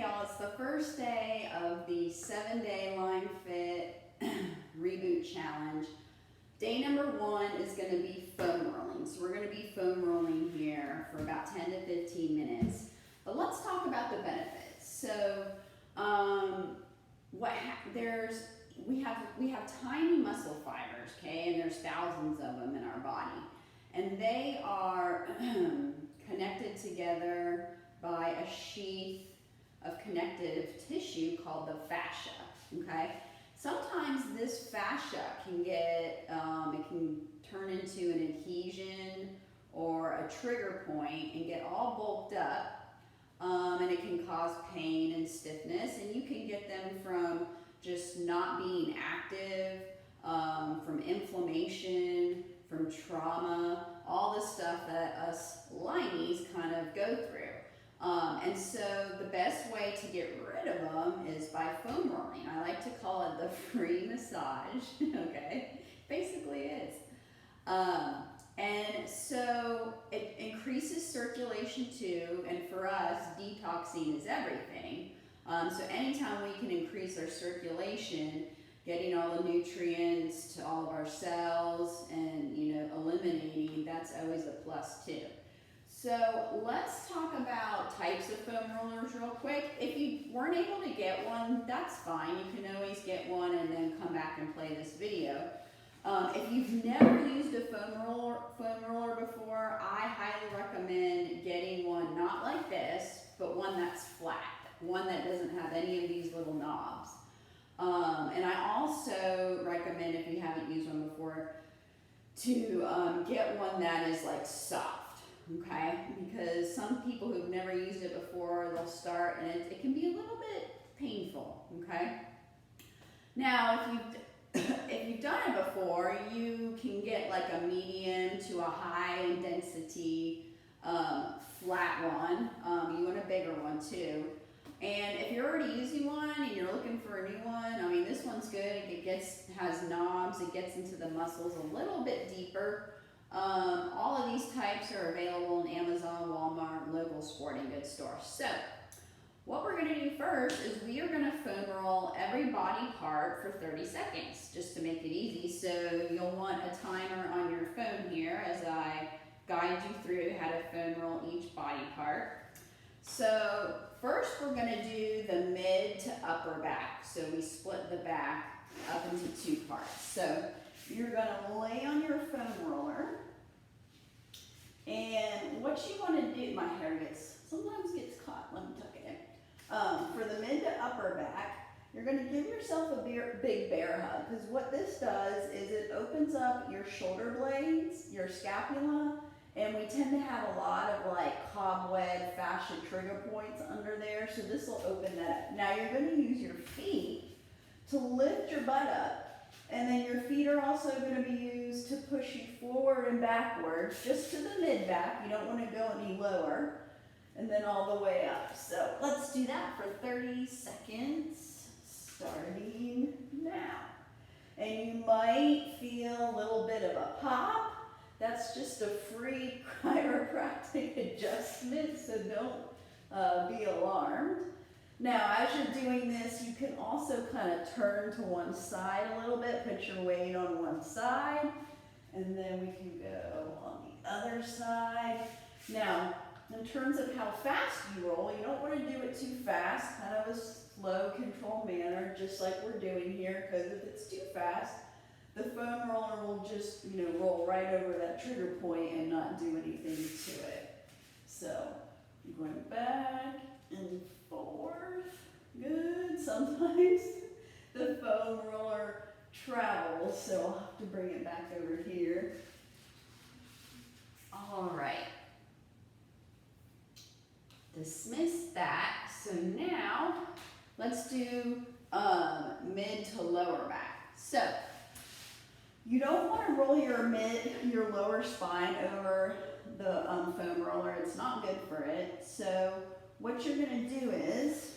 y'all, it's the first day of the 7-day Lyme Fit Reboot Challenge. Day number 1 is going to be foam rolling. So we're going to be foam rolling here for about 10 to 15 minutes. But let's talk about the benefits. So we have tiny muscle fibers, okay, and there's thousands of them in our body. And they are connected together by a sheath of connective tissue called the fascia, okay? Sometimes this fascia can get, it can turn into an adhesion or a trigger point and get all bulked up, and it can cause pain and stiffness, and you can get them from just not being active, from inflammation, from trauma, all the stuff that us Lymies kind of go through. And so the best way to get rid of them is by foam rolling. I like to call it the free massage, okay? Basically it is. And so it increases circulation too, and for us, detoxing is everything. So anytime we can increase our circulation, getting all the nutrients to all of our cells and, eliminating, that's always a plus too. So let's talk about types of foam rollers real quick. If you weren't able to get one, that's fine. You can always get one and then come back and play this video. If you've never used a foam roller before, I highly recommend getting one not like this, but one that's flat, one that doesn't have any of these little knobs. And I also recommend, if you haven't used one before, to get one that is like soft, okay? Because some people who've never used it before, they'll start and it can be a little bit painful, okay? Now, if you've done it before, you can get like a medium to a high intensity flat one. You want a bigger one too. And if you're already using one and you're looking for a new one, I mean, this one's good. It has knobs. It gets into the muscles a little bit deeper. All of these types are available in Amazon, Walmart, local sporting goods stores. So what we're going to do first is we are going to foam roll every body part for 30 seconds, just to make it easy. So you'll want a timer on your phone here as I guide you through how to foam roll each body part. So first we're going to do the mid to upper back. So we split the back up into 2 parts. So you're going to lay on your foam roller, and what you want to do, my hair sometimes gets caught, let me tuck it in. For the mid to upper back, you're going to give yourself a big bear hug, because what this does is it opens up your shoulder blades, your scapula, and we tend to have a lot of like cobweb fascia trigger points under there, so this will open that up. Now you're going to use your feet to lift your butt up, and then your feet are also going to be used to push you forward and backwards, just to the mid back. You don't want to go any lower, and then all the way up. So let's do that for 30 seconds, starting now. And you might feel a little bit of a pop. That's just a free chiropractic adjustment, so don't be alarmed. Now, as you're doing this, you can also kind of turn to one side a little bit, put your weight on one side, and then we can go on the other side. Now, in terms of how fast you roll, you don't want to do it too fast, kind of a slow, controlled manner, just like we're doing here, because if it's too fast, the foam roller will just, roll right over that trigger point and not do anything to it. So, you're going back and forth. Good. Sometimes the foam roller travels, so I'll have to bring it back over here. All right. Dismiss that. So now, let's do mid to lower back. So, you don't want to roll your lower spine over the foam roller. It's not good for it. So what you're going to do is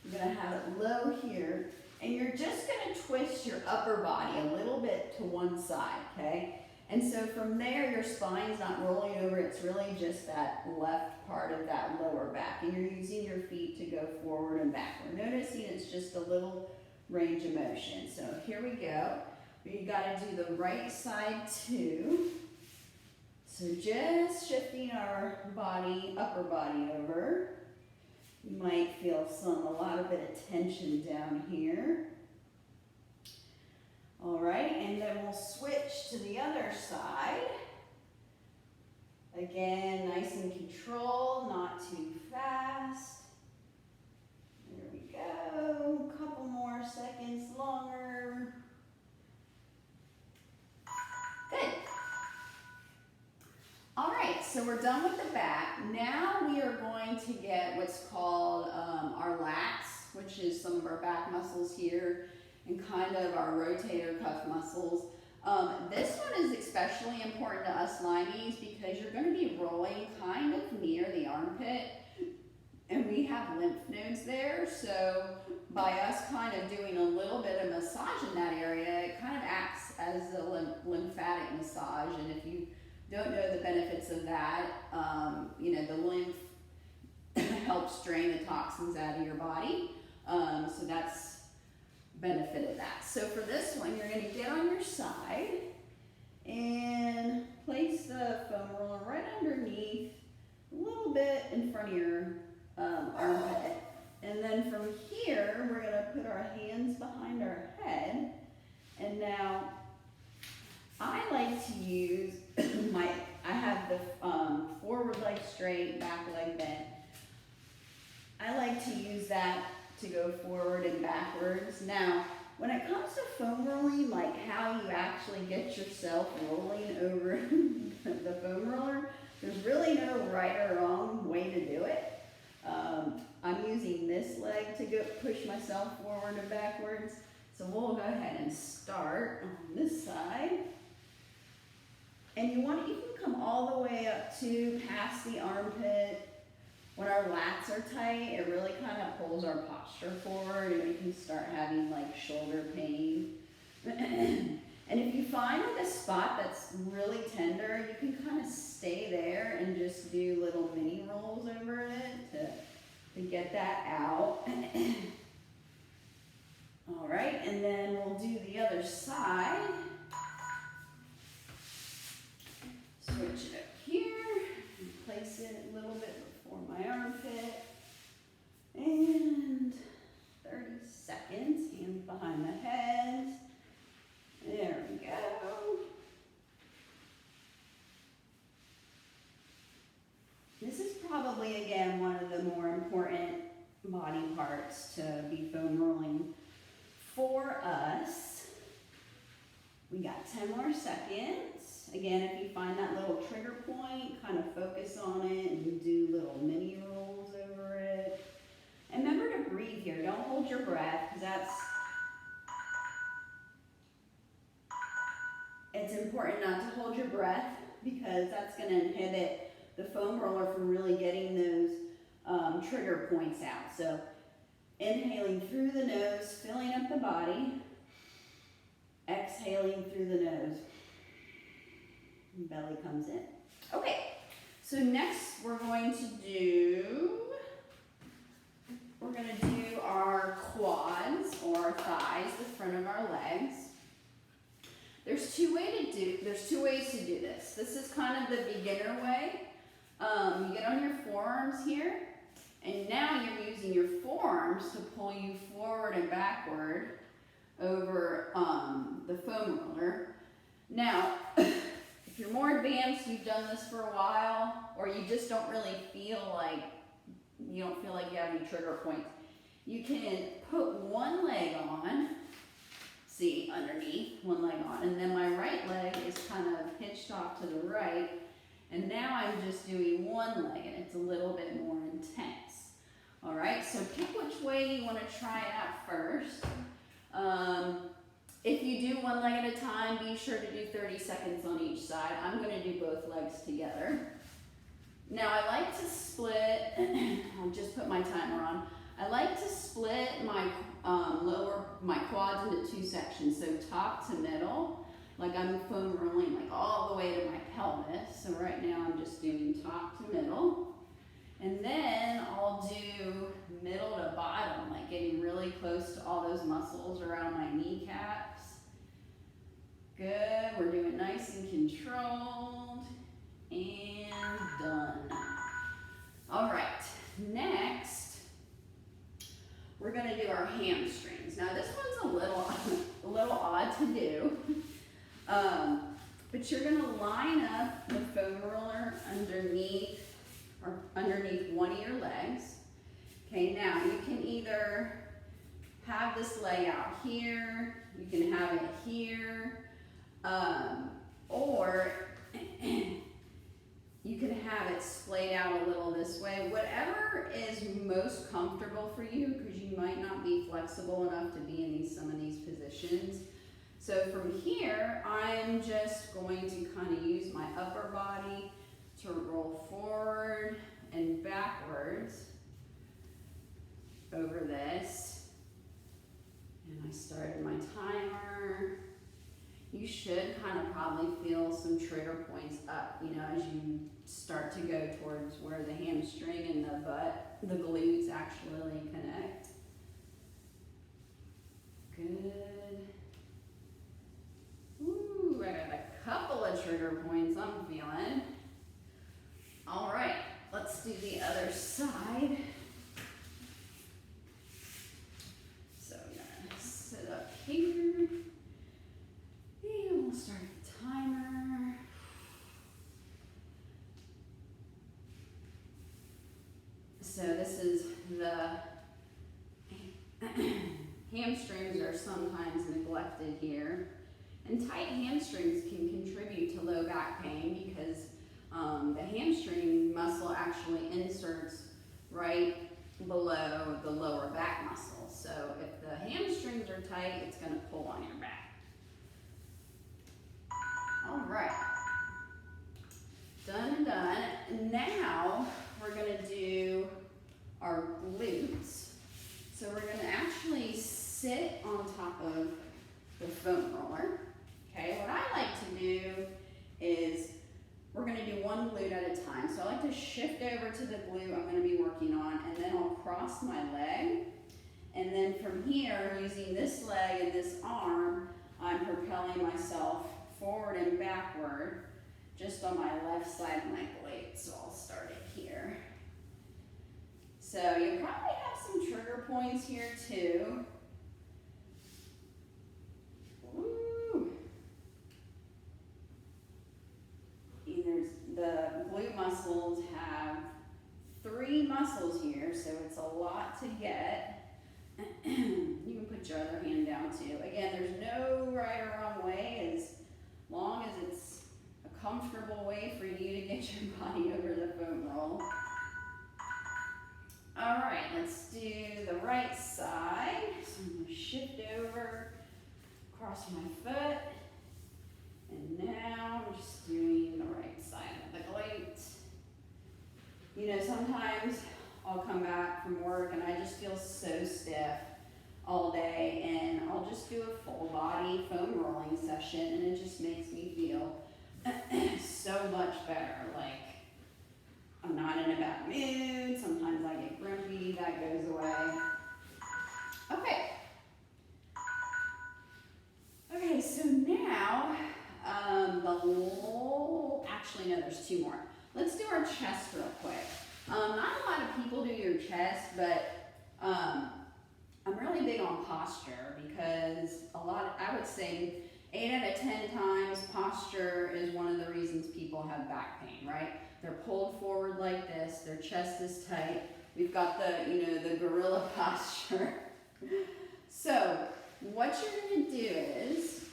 you're going to have it low here, and you're just going to twist your upper body a little bit to one side, okay? And so from there, your spine's not rolling over, it's really just that left part of that lower back. And you're using your feet to go forward and backward. Noticing it's just a little range of motion. So here we go. We gotta do the right side too. So just shifting our body, upper body over. You might feel a lot of bit of tension down here. All right, and then we'll switch to the other side. Again, nice and controlled, not too fast. There we go, a couple more seconds longer. Good. All right, so we're done with the back. Now we are going to get what's called our lats, which is some of our back muscles here, and kind of our rotator cuff muscles. This one is especially important to us Lymies because you're going to be rolling kind of near the armpit, and we have lymph nodes there, so by us kind of doing a little bit of massage in that area, it kind of acts as a lymphatic massage. And if you don't know the benefits of that, you know, the lymph helps drain the toxins out of your body, so that's benefit of that. So for this one, you're going to get on your side and place the foam roller right underneath, a little bit in front of your armpit. And then from here, we're going to put our hands behind our head. And now, I like to use I have the forward leg straight, back leg bent. I like to use that to go forward and backwards. Now, when it comes to foam rolling, like how you actually get yourself rolling over the foam roller, there's really no right or wrong way to do it. I'm using this leg to push myself forward and backwards. So we'll go ahead and start on this side. And you can come all the way up to past the armpit. When our lats are tight, it really kind of pulls our posture forward, and we can start having like shoulder pain. And if you find like a spot that's really tender, you can kind of stay there and just do little mini rolls over it to get that out. All right, and then we'll do the other side. Switch it up here and place it a little bit before my armpit. And 30 seconds, hands behind the head. There we go. This is probably, again, one of the more important body parts to be foam rolling for us. We got 10 more seconds. Again, if you find that little trigger point, kind of focus on it and do little mini rolls over it. And remember to breathe here. Don't hold your breath, because it's important not to hold your breath, because that's going to inhibit the foam roller from really getting those trigger points out. So inhaling through the nose, filling up the body. Exhaling through the nose. Belly comes in. Okay, so next we're going to do our quads or our thighs, the front of our legs. There's two ways to do this. This is kind of the beginner way. You get on your forearms here, and now you're using your forearms to pull you forward and backward over the foam roller. Now, if you're more advanced, you've done this for a while, or you just don't really feel like you have any trigger points, you can put one leg on, see, underneath, one leg on, and then my right leg is kind of hitched off to the right, and now I'm just doing one leg, and it's a little bit more intense. All right, so pick which way you want to try it out first. If you do one leg at a time, be sure to do 30 seconds on each side. I'm going to do both legs together. Now I like to split, I'll just put my timer on. I like to split my quads into two sections, so top to middle. like I'm foam rolling like all the way to my pelvis. So right now I'm just doing top to middle. And then I'll do middle to bottom, like getting really close to all those muscles around my kneecaps. Good, we're doing nice and controlled. And done. All right, next, we're gonna do our hamstrings. Now this one's a little odd to do, but you're gonna line up the foam roller underneath one of your legs. Okay, now you can either have this leg out here, you can have it here, or you can have it splayed out a little this way. Whatever is most comfortable for you, because you might not be flexible enough to be in some of these positions. So from here, I'm just going to kind of use my upper body to roll forward and backwards over this. And I started my timer. You should kind of probably feel some trigger points up, you know, as you start to go towards where the hamstring and the butt, the glutes actually connect. Good. Ooh, I got a couple of trigger points I'm feeling. All right, let's do the other side. So I'm gonna sit up here. And we'll start the timer. So this is the hamstrings are sometimes neglected here. And tight hamstrings can contribute to low back pain because the hamstring muscle actually inserts right below the lower back muscle. So if the hamstrings are tight, it's going to pull on your back. All right, done and done. Now we're going to do our glutes. So we're going to actually sit on top of the foam roller. Okay, what I like to do is we're going to do one glute at a time. So I like to shift over to the glute I'm going to be working on, and then I'll cross my leg. And then from here, using this leg and this arm, I'm propelling myself forward and backward just on my left side of my glute. So I'll start it here. So you probably have some trigger points here too. Woo. The glute muscles have 3 muscles here, so it's a lot to get. You can put your other hand down too. Again, there's no right or wrong way as long as it's a comfortable way for you to get your body over the foam roll. All right, let's do the right side. So I'm going to shift over, cross my foot, and now I'm just doing the right side of the glute. You know, sometimes I'll come back from work and I just feel so stiff all day, and I'll just do a full body foam rolling session, and it just makes me feel so much better. Like, I'm not in a bad mood. Sometimes I get grumpy. That goes away. Okay. Okay, so now, actually, no, there's 2 more. Let's do our chest real quick. Not a lot of people do your chest, but I'm really big on posture because I would say 8 out of 10 times posture is one of the reasons people have back pain, right? They're pulled forward like this, their chest is tight. We've got the gorilla posture. So what you're gonna do is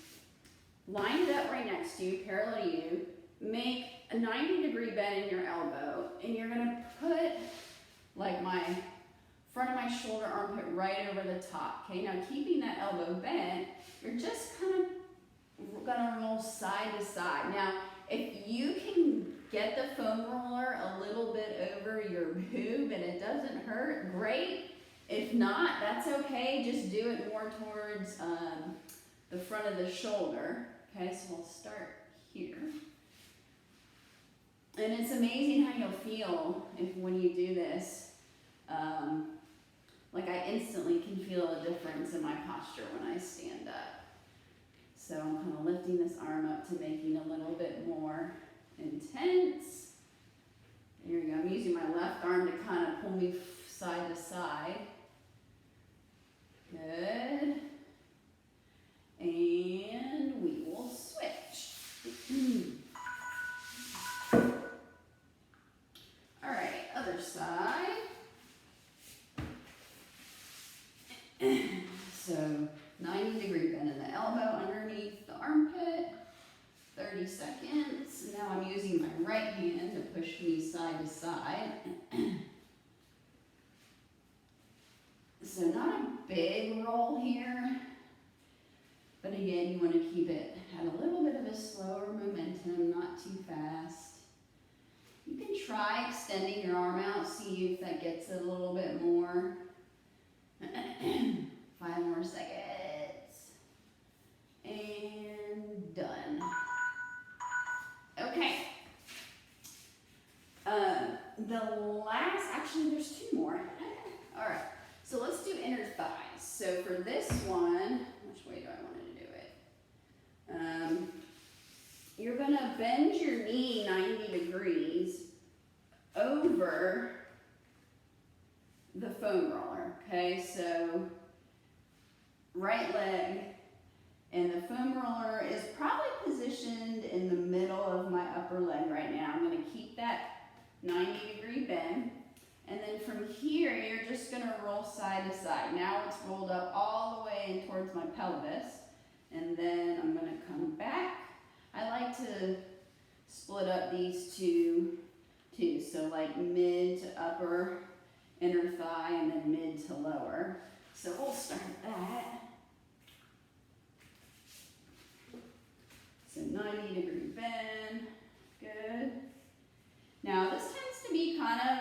line it up right next to you, parallel to you, make a 90-degree bend in your elbow, and you're gonna put like my front of my shoulder armpit right over the top. Okay, now keeping that elbow bent, you're just kind of gonna roll side to side. Now, if you can get the foam roller a little bit over your boob and it doesn't hurt, great. If not, that's okay. Just do it more towards the front of the shoulder. Okay, so we'll start here. And it's amazing how you'll feel when you do this. Like I instantly can feel a difference in my posture when I stand up. So I'm kind of lifting this arm up to making a little bit more intense. There we go. I'm using my left arm to kind of pull me side to side. Good. And we will switch. All right, other side. So 90-degree bend in the elbow underneath the armpit. 30 seconds. Now I'm using my right hand to push me side to side. So not a big roll here, but again, you want to keep it at a little bit of a slower momentum, not too fast. You can try extending your arm out, see if that gets it a little bit more. 5 more seconds. And done. Okay. Actually there's 2 more. All right. So let's do inner thighs. So for this one, which way do I want to do it? You're going to bend your knee 90 degrees over the foam roller. Okay, so right leg, and the foam roller is probably positioned in the middle of my upper leg right now. I'm going to keep that 90-degree bend. And then from here, you're just going to roll side to side. Now it's rolled up all the way in towards my pelvis. And then I'm going to come back. I like to split up these two too. So like mid to upper, inner thigh, and then mid to lower. So we'll start that. So 90-degree bend. Good. Now this tends to be kind of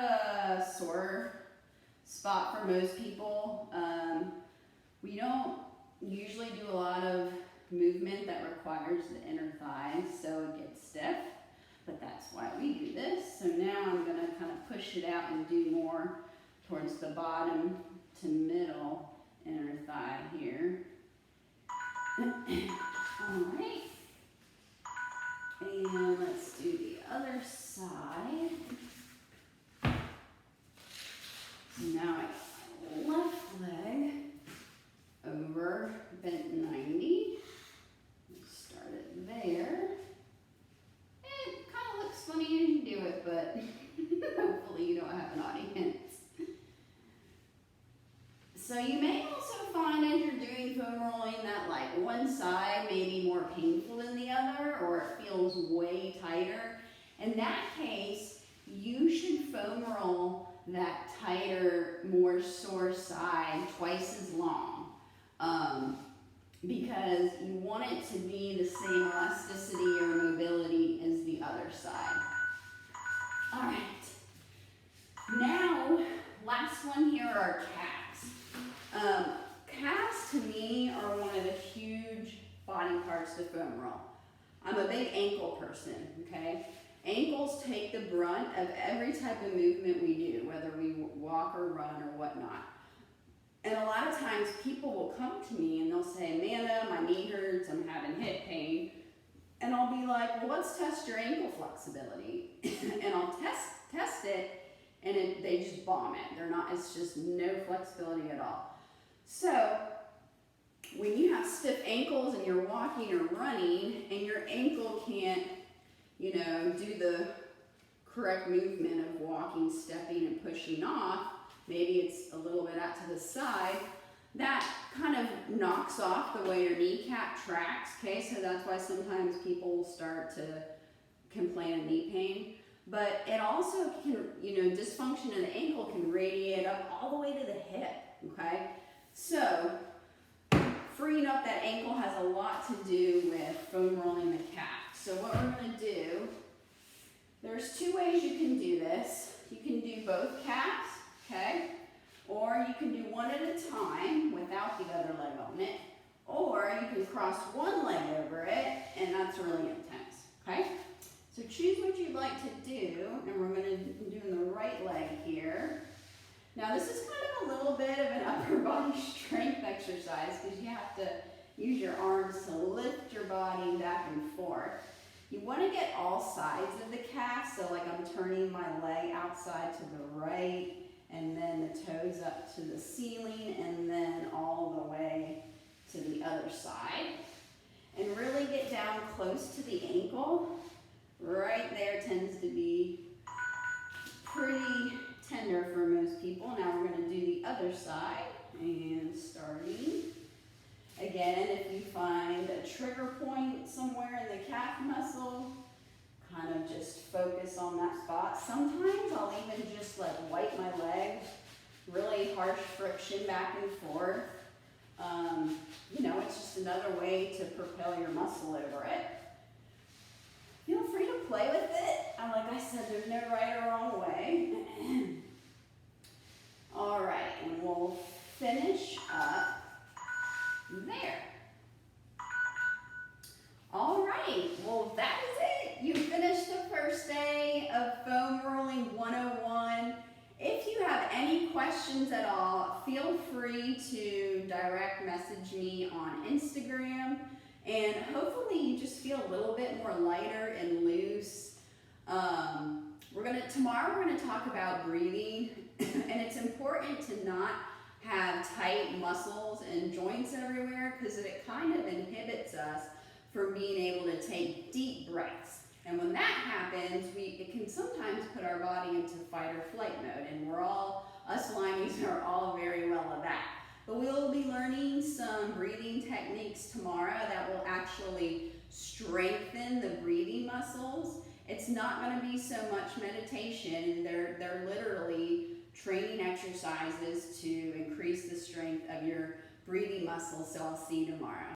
a sore spot for most people. We don't usually do a lot of movement that requires the inner thighs, so it gets stiff, but that's why we do this. So now I'm going to kind of push it out and do more towards the bottom to middle inner thigh here. All right. And let's do the other side. So now I got my left leg over, bent 90. Start it there. It kind of looks funny as you do it, but hopefully you don't have an audience. So you may also find as you're doing foam rolling that like one side may be more painful than the other, or it feels way tighter. In that case, you should foam roll that tighter, more sore side twice as long, because you want it to be the same elasticity or mobility as the other side. All right. Now, last one here are calves. Calves to me are one of the huge body parts to foam roll. I'm a big ankle person, okay? Ankles take the brunt of every type of movement we do, whether we walk or run or whatnot. And a lot of times people will come to me and they'll say, Amanda, my knee hurts, I'm having hip pain. And I'll be like, well, let's test your ankle flexibility. And I'll test it, and they just bomb it. It's just no flexibility at all. So when you have stiff ankles and you're walking or running and your ankle can't, do the correct movement of walking, stepping, and pushing off, maybe it's a little bit out to the side, that kind of knocks off the way your kneecap tracks, okay? So that's why sometimes people will start to complain of knee pain. But it also can, dysfunction in the ankle can radiate up all the way to the hip, okay? So freeing up that ankle has a lot to do with foam rolling the calf. So what we're going to do, there's 2 ways you can do this. You can do both calves, okay? Or you can do one at a time without the other leg on it. Or you can cross one leg over it and that's really intense, okay? So choose what you'd like to do, and we're going to do the right leg here. Now this is kind of a little bit of an upper body strength exercise because you have to use your arms to lift your body back and forth. You want to get all sides of the calf, so like I'm turning my leg outside to the right, and then the toes up to the ceiling, and then all the way to the other side. And really get down close to the ankle. Right there tends to be pretty tender for most people. Now we're going to do the other side, and starting. Again, if you find a trigger point somewhere in the calf muscle, kind of just focus on that spot. Sometimes I'll even just like wipe my leg, really harsh friction back and forth. You know, it's just another way to propel your muscle over it. Feel free to play with it. And like I said, there's no right or wrong way. All right, and we'll finish up there. All right, well that is it. You finished the first day of Foam Rolling 101. If you have any questions at all, feel free to direct message me on Instagram, and hopefully you just feel a little bit more lighter and loose. Tomorrow we're gonna talk about breathing, and it's important to not have tight muscles and joints everywhere because it kind of inhibits us from being able to take deep breaths. And when that happens, it can sometimes put our body into fight or flight mode, and us Lymies are all very well at that. But we'll be learning some breathing techniques tomorrow that will actually strengthen the breathing muscles. It's not going to be so much meditation. They're literally training exercises to increase the strength of your breathing muscles. So I'll see you tomorrow.